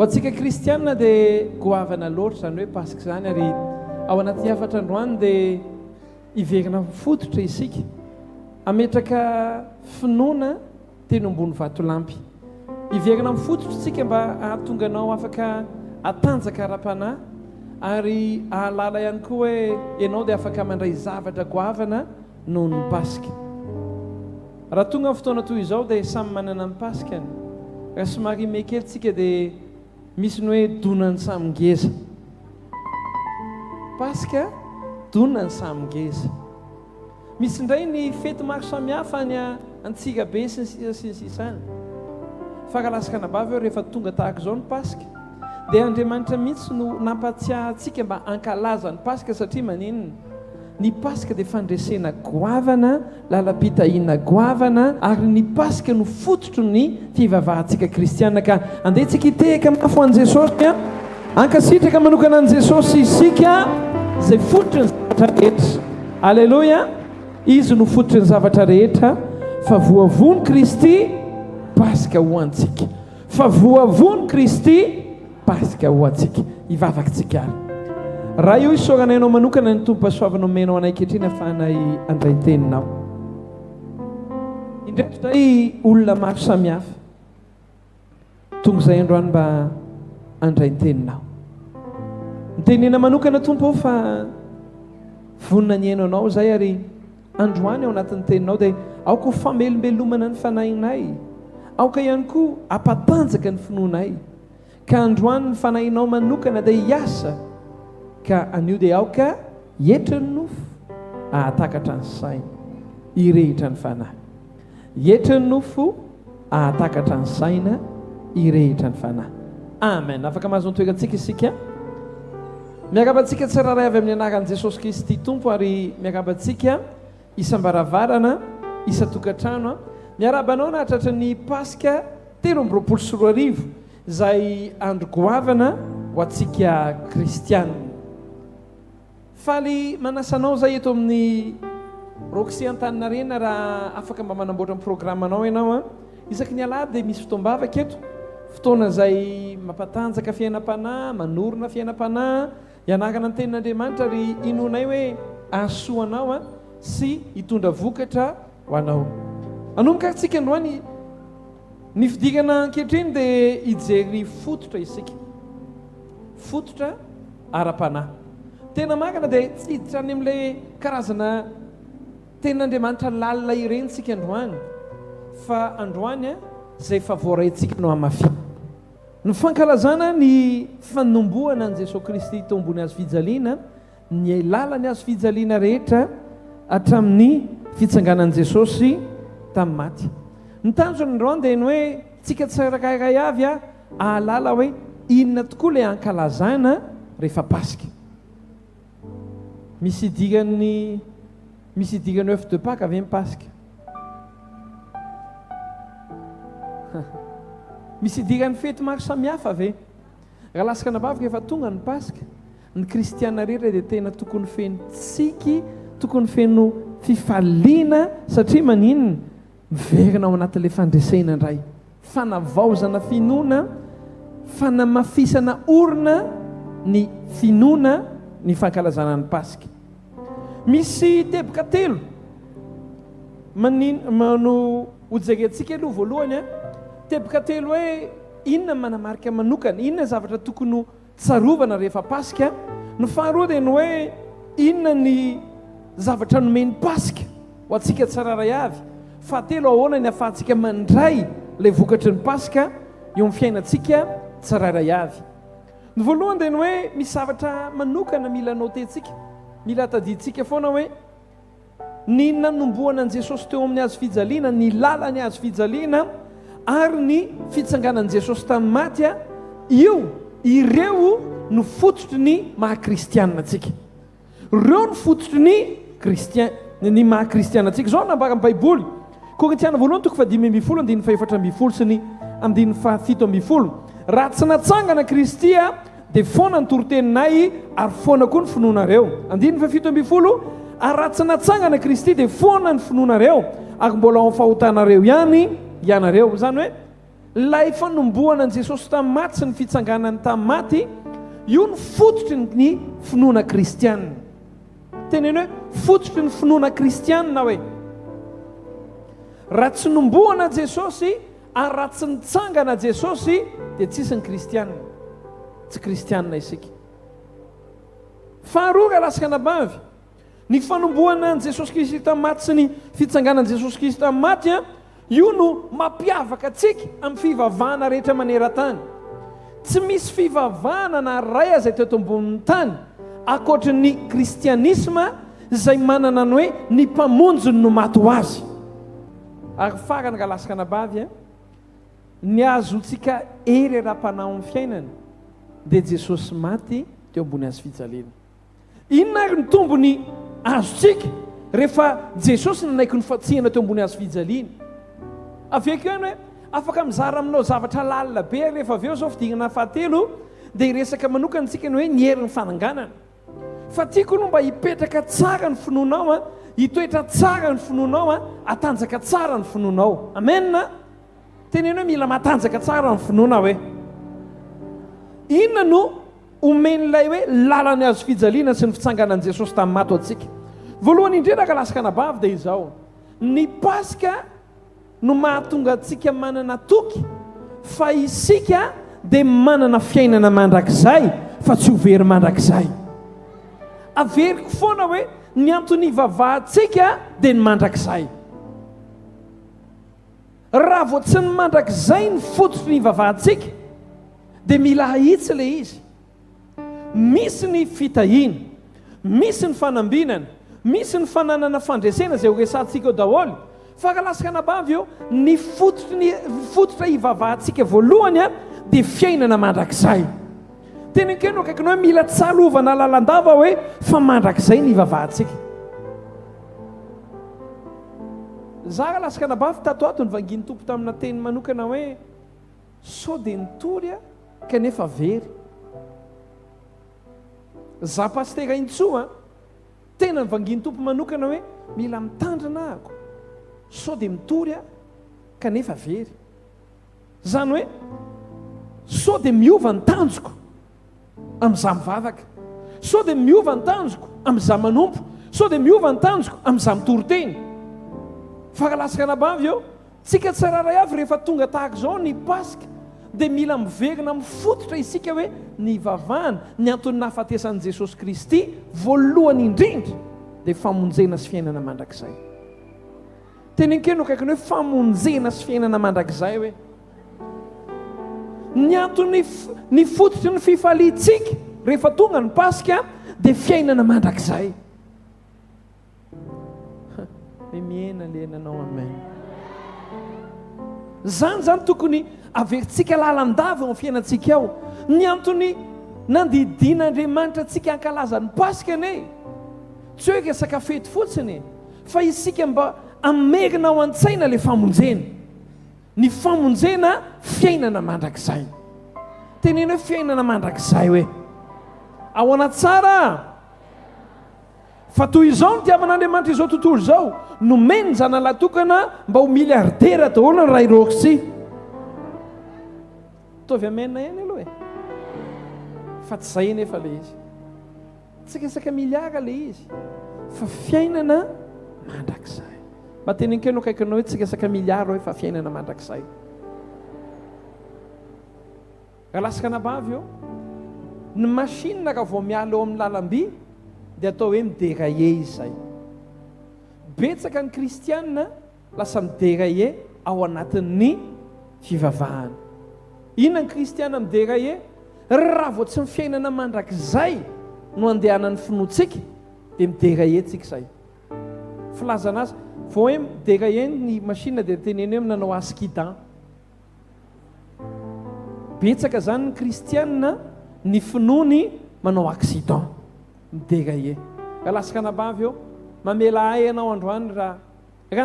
ho antsika kristianina dia goavana loatra zany hoe pasika zany, ary ao anaty afatra androany dia iverina fototra isika ametraka finoana teny ambony vatolampy. Iverina mifototra isika mba ahatonga anao afaka atanjaka ara-panahy, ary ahalala ihany koa hoe ianao dia afaka mandray zavatra goavana noho ny pasika. Raha tonga amin'ny fotoana toy izao dia samy manana ny pasikany. Raha somary mekely tsika dia misy ny hoe donany samingeza. Pasika donany samingeza. Misy indray ny fety maro samihafa ny Antsirabe sy ny sisany. Fa raha lasaka anabavy eo rehefa tonga tahaka izao ny pasika dia Andriamanitra mihitsy no nampatsiahy antsika mba hankalaza ny pasika, satria maninona? Ny pasika dia fandresena goavana, lalam-pitahiana goavana, ary ny pasika no fototro ny fivavahantsika kristianina. Ka andehantsika hitehaka mafo an' Jesosy, ankasitraka manokana an' Jesosy isika izay fototry ny zavatra rehetra. Aleloia! Izy no fototry ny zavatra rehetra, fa voavony Kristy pasika ho antsika. Fa voavony Kristy pasika ho antsika. Ivavakantsika ary. Raha io isaorana ianao manokana ny tompo-pahasoavana omenao anay ankehitriny ahafahanay andray teninao. Indreto izay olona maro samihafa tonga izay androany mba andray teninao. Nitenena manokana tompo fa vonina ny haino anao izay, ary androany ao anatin'ny teninao dia aoka ho famelombelomana ny fanahinay, aoka ihany koa ampatanjaka ny finoanay. Ka androany ny fanahinao manokana dia hiasa, ka anio dia aoka hetra ny nofo ahatakatra ny saina, hirehitra ny fanahy. Hetra ny nofo ahatakatra ny saina, hirehitra ny fanahy. Amen. Afaka mahazo ny toerantsika isika. Miarabantsika tsiraray avy amin'ny anaran'i Jesosy Kristy Tompo, ary miarabantsika isam-baravarana, isa-tokantrano. Miarabanao nahatratra ny pasika 13 izay andro goavana ho antsika kristianina. Faly manasanao zay eto amin'ny Roxy Antaninarenina raha afaka mba manamboatra ny programmanao ianao. Isaky ny alahady dia misy fotoam-bavaka eto, fotoana izay mampatanjaka fiainam-panahy, manorina fiainam-panahy, ianarana ny tenin'Andriamanitra, ary inonay hoe ahasoanao sy hitondra vokatra ho anao. Anomboka antsika androany ny fidirana ankehitriny dia hijery fototra isika, fototra ara-panahy. Tena marina dia tsy hiditra any amin'ilay karazana tenin'Andriamanitra lalina ireny tsika androany, fa androany izay efa voaraintsika no amafia. Ny fankalazana ny fanombohana an' Jesosy Kristy teo ambony hazo fijaliana, ny lalany hazo fijaliana rehetra hatramin'ny fitsanganan'i Jesosy tamin'ny maty. Ny tanjony androany dia ny hoe tsika tsirairay avy ahalala hoe inona tokoa ilay ankalazana rehefa pasika. Misy idirany œuf de Pâques avy amin'ny pasika. Misy idiran'ny fety maro samihafa ve? Raha lasaka anabavika efa tonga ny pasika, ny kristianina rehetra dia tena tokony feno tsiky, tokony feno fifaliana, satria maninona? Miverina ao anatin'ilay fandresena indray, fanavaozana finoana, fanamafisana orina ny finoana ny fankalazana ny pasika. Misy teboka telo no hojerentsika aloha voalohany. Teboka telo hoe inona manamarika manokana, inona zavatra tokony ho tsarovana rehefa pasika. Ny faharoa dia ny hoe inona ny zavatra nomeny pasika ho antsika tsiraray avy. Fahatelo ahoana ny ahafahantsika mandray ilay vokatry ny pasika eo amin'ny fiainantsika tsiraray avy. Ny voalohany dia ny hoe misy zavatra manokana mila notentsika, mila tadiditsika foana hoe ny nanombohana an' Jesosy teo amin'ny hazo fijaliana, ny lalany hazo fijaliana, ary ny fitsanganan' Jesosy tamin'ny maty, ireo no fototry ny maha-kristianina antsika. Ireo no fototry ny maha-kristianina antsika. Zao nambara amin'ny Baiboly, Korintiana voalohany 5:4 sy ny 7:7. Raha tsy natsangana Kristy dia foana ny toroteninay, ary foana koa ny finoanareo. 7:7. Ary raha tsy natsangana Kristy dia foana ny finoanareo, ary mbola ao amin'ny fahotanareo ihany ianareo. Zany hoe lay fanomboana an Jesosy tamin'ny maty sy ny fitsanganany tamin'ny maty, io ny fototry ny finoana kristianina. Teneny hoe fototry ny finoana kristianina hoe raha tsy nomboana Jesosy ary raha tsy nitsangana Jesosy dia tsisy ny kristianina, tsy kristianina isika. Faharoa rahasikana-bavy, ny fanomboana an Jesosy Kristy tamin'ny maty sy ny fitsanganan Jesosy Kristy tamin'ny maty, io no mampiavaka antsika amin'ny fivavahana rehetra maneran-tany. Tsy misy fivavahana na ray izay teto ambonin'ny tany ankoatra ny kristianisma izay manana ny hoe ny mpamonjy no maty ho azy. Ary farany rahasikana-bavy, ny azontsika ery raha-panao amin'ny fiainana dia Jesosy maty teo ambony hazo fijaliana. Inona ary ny tombony azontsika rehefa Jesosy nanaiky ny fatsihana teo ambony hazo fijaliana? Aveko ihany hoe afaka mizara aminao zavatra lalina be rehefa avy eo zao fidinana fahatelo dia hiresaka manokana antsika ny hoe ny herin'ny fananganana. Fa tiako no mba hipetraka tsara ny finoanao, hitoetra tsara ny finoanao, atanjaka tsara ny finoanao. Amen. Teneny hoe mila matanjaka tsara ny finoana hoe inona no omen'ilay hoe lalany hazo fijaliana sy ny fitsanganan Jesosy tamin'ny maty antsika. Voalohany indrindra rahasikana-bavy dia izao, ny Paska no mahatonga antsika manana toky fa isika dia manana fiainana mandrakizay fa tsy ho very mandrakizay. Averiko foana hoe ny antony vavahantsika dia ny mandrakizay. Raha vao tsy ny mandrakizay ny fototry ny vavahantsika dia mila hahitsy ilay izy. Misy ny fitahiana, misy ny fanambinana, misy ny fananana fandresena izay ho resantsika eo daholo. Fa rahasikana-bavy eo, ny fototra hivavahantsika voalohany dia fiainana mandrakizay. Tena keno akaikinao hoe mila tsalovana lalandava hoe fa mandrakizay ny hivavahantsika. Za rahasikana-bavy tato ato ny vangin'ny tompo tamina teny manokana hoe sao dia nitory kanefa very. Za pastera intsoa tena ny vangin'ny tompo manokana hoe mila mitandrina ahako, sao dia mitory kanefa very. Zany hoe sao dia miova ny tanjoko amin'izah mivavaka, sao dia miova ny tanjoko amin'izah manompo, sao dia miova ny tanjoko amin'izah mitory-teny. Fa rahasikana-bavy eo, tsika tsiraray avy rehefa tonga tahaka izao ny Paska dia mila miverina mifototra isika hoe ny vavahana, ny antony nahafatesan'i Jesosy Kristy voalohany indrindra dia famonjena sy fiainana mandrakizay. Tenenkeno akaikiny hoe famonjena sy fiainana mandrakizay hoe ny antony ny fototry ny fifaliantsika rehefa tonga ny Paska dia fiainana mandrakizay. Miena lenanao amen. Zany tokony averintsika lalandava eo amin'ny fiainantsika ao. Ny antony nandidian'Andriamanitra antsika hankalaza ny Paska ane, tsy hoe resaka fety fotsiny, fa isika mba amerina ao an-tsaina ilay famonjena. Ny famonjena fiainana mandrakizay. Teneny hoe fiainana mandrakizay hoe ao anatsara. Fa toy izao ny tiavan'Andriamanitra izao tontolo izao, nomeny ny zanalahy tokana mba ho miliardera daholo ny ray rokisy. Tovy amena eny aloha fa tsy izay nefa ilay izy. Tsy resaka miliara ilay izy, fa fiainana mandrakizay. Mba tenenkeno akaikinao hoe tsy resaka miliara hoe fa fiainana mandrakizay. Raha lasikana-bavy eo, ny masinina raha vao miala eo amin'ny lalam-by dia atao hoe mideraye izy izay. Betsaka ny kristianina lasa mideraye ao anatin'ny fivavahana. Inona ny kristianina mideraye? Raha vao tsy ny fiainana mandrakizay no andehanan'ny finoantsika dia mideraye tsika izay. Filazana azy vao hoe mideraye ny masinina dia teneny hoe nanao askidan. Betsaka zany ny kristianina ny finoany manao accident, mideraye. Raha lasikana-bavy eo, mamela ahy ianao androany raha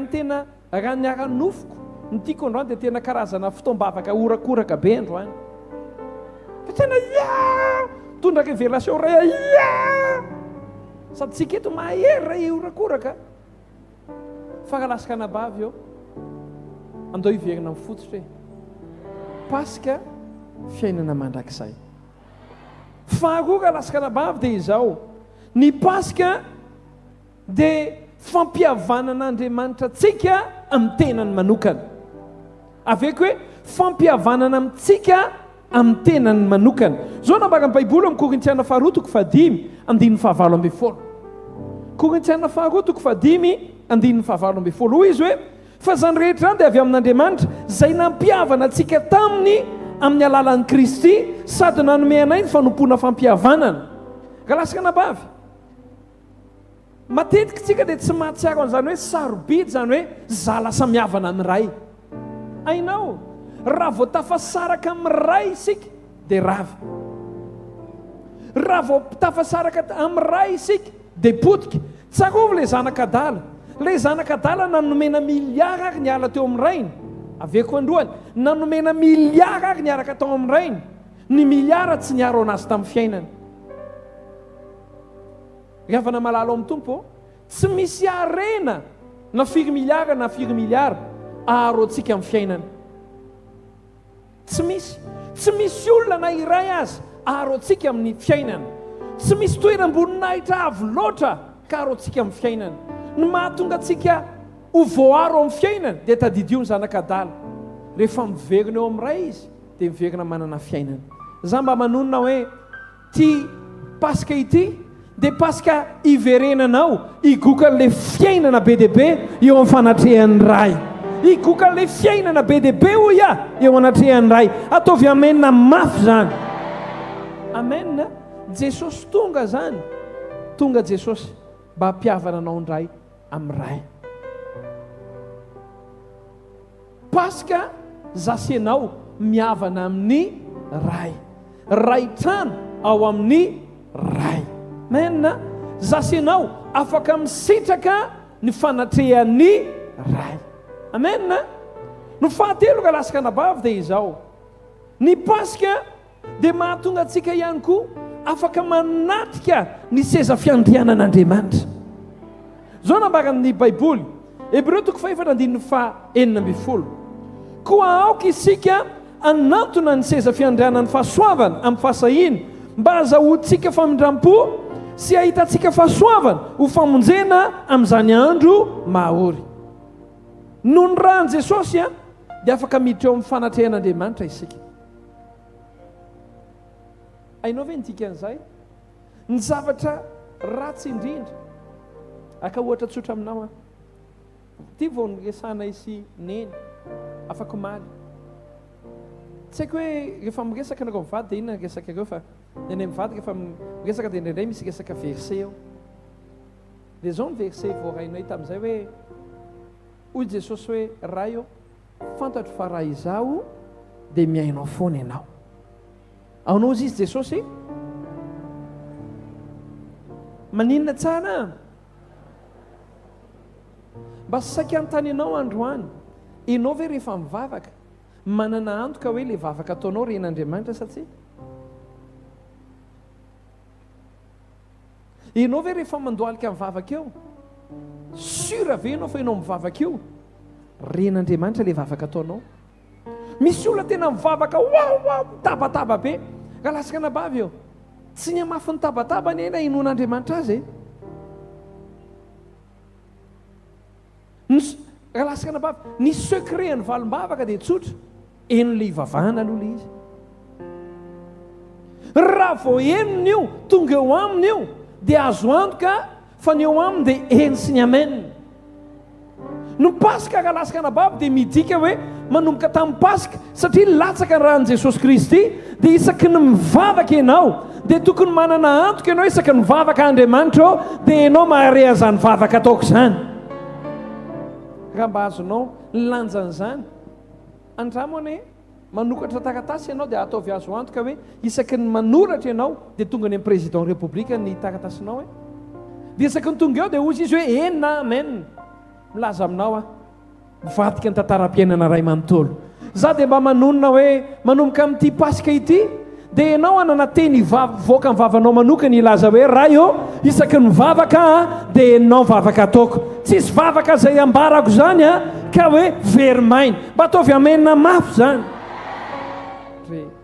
ny tena raha ny ara-nofoko ny tiako androany dia tena karazana fitoam-bavaka orakoraka be androany. Fa tena tondra révélation ray sady tsika eto mahery ray orakoraka. Fa raha lasikana-bavy eo, andao hiverina amin'ny fototra paska fiainana mandrakizay. Fahagoka laskanabavy dia izao, ny paska dia fampihavanan'Andriamanitra antsika amin'ny tenany manokana. Aveko hoe fampihavanana amintsika amin'ny tenany manokana. Zao nambaka amin'ny Baiboly amin'ny Korintiana faharoa toko 5:7-7. Korintiana faharoa toko 5:7-7. Hoy izy hoe fa zany rehetra dia avy amin'Andriamanitra izay nampihavana antsika taminy amin'ny alalan'i Kristy sady nanome anay ny fanompoana fampihavanana. Ka laskanabavy, matetika tsika dia tsy mahatsiaro an'izany hoe sarobidy, zany hoe zala samihavana amin'ny ray. Ainao, raha vao tafasaraka amin'ny ray isika dia ravy. Raha vao tafasaraka amin'ny ray isika dia potika. Tsarovy ilay zanak'adala. Ilay zanak'adala nanomena miliara ary niala teo amin'ny rainy. Aveko androany, nanomena miliara ary niaraka tao amin'ny rainy. Ny miliara tsy niaro anazy tamin'ny fiainany. Rehefa namalalo amin'ny tompo, tsy misy arena na 4 miliara na 4 miliara aharo antsika amin'ny fiainana. Tsy misy olona na iray azy aharo antsika amin'ny fiainana. Tsy misy toeram-boninahitra avo loatra ka aharo antsika amin'ny fiainana. Ny mahatonga antsika ho voaro amin'ny fiainana dia tadidio ny zanak'adala. Rehefa miverina eo amin'ny ray izy dia miverina manana fiainana. Za mba manonona hoe ty paska ity dia paska iverenanao igoka le fiainana be dia be eo amin'ny fanatrehan'ny ray. Igoka le fiainana be dia be ho ia eo anatrehan'ny ray. Ataovy amenna mafy zany. Amen. Jesosy tonga zany. Tonga Jesosy mba hampihavana anao ndray amin'ny ray. Paska zasenao mihavana amin'ny ray. Ray trano ao amin'ny ray. Amen. Zasenao afaka misitraka ny fanatrehan'ny ray. Amen. No fahatelo ka laskanabavy dia izao, ny paska dia mahatonga antsika ihany koa afaka manatrika ny seza fiandrianan'Andriamanitra. Zao nambaran'ny Baiboly Hebreo toko 4:9. Koa aoka isika anantona ny seza fiandrianan'ny fahasoavana amin'ny fahasahina mba azahoantsika famindram-po sy ahitantsika fahasoavana ho famonjena amin'izany andro mahaory. Noho ny rahan'i Jesosy dia afaka miditra eo amin'ny fanatrehan'Andriamanitra isika. Ainao ve nidika an'izay? Ny zavatra ratsy indrindra aka ohatra tsotra aminao ty vao niresana isy neny afaka maly. Tsy haiko hoe rehefa miresaka nareo mivady dia inona resaka ireo fa nenay mivady rehefa miresaka dia indraindray misy resaka verset eo. Dia zao ny verset voarainay tamin'izay hoe hoy Jesosy hoe ray eo fantatro fa raha izaho dia miainao foana ianao. Aonao izy Jesosy maninona tsara mba saika an-tany ianao androany. Ianao ve rehefa mivavaka manana antoka hoe le vavaka ataonao ren'Andriamanitra satsia? Ianao ve rehefa mandoalika mivavaka eo sura ve ianao fa ianao mivavaka io ren'Andriamanitra le vavaka ataonao? Misy olona tena mivavaka wow tabataba be ka laskanabavy eo tsy ny hamafy ny tabataba ny ena inon'Andriamanitra azy ka laskanabavy. Ny secret ny valim-bavaka dia tsotra enon'le ivavahana aloha le izy. Raha vao enony io tonga eo aminy io dia azo antoka fa ny eo aminy dia eny sy ny amen. No paska ka laskanabavy dia midika hoe manomboka tamin'ny paska satria latsaka ny rahan'i Jesosy Kristy dia isaky ny mivavaka ianao dia tokony manana antoka ianao isaky ny mivavaka Andriamanitra dia ianao mahare an'izany vavaka ataoko izany. Raha mba azonao lanjan'izany andramony manokatra taratasy ianao dia ataovy azo antoka hoe isaky ny manoratra ianao dia tonga ny président république ny taratasinao dia isaky ny tonga eo dia ozy izy hoe eny na amen milaza aminao mivadika ny tantaram-piainana ray manontolo. Za dia mba manonona hoe manomboka amin'ity paska ity dia ianao anana teny voaka ny vavanao manokana ilaza hoe ray eo isaky ny mivavaka dia ianao vavaka ataoko. Tsisy vavaka izay ambarako zany ka hoe verimaina mba ataovy amenina mafy zany. mahafinaritra hoe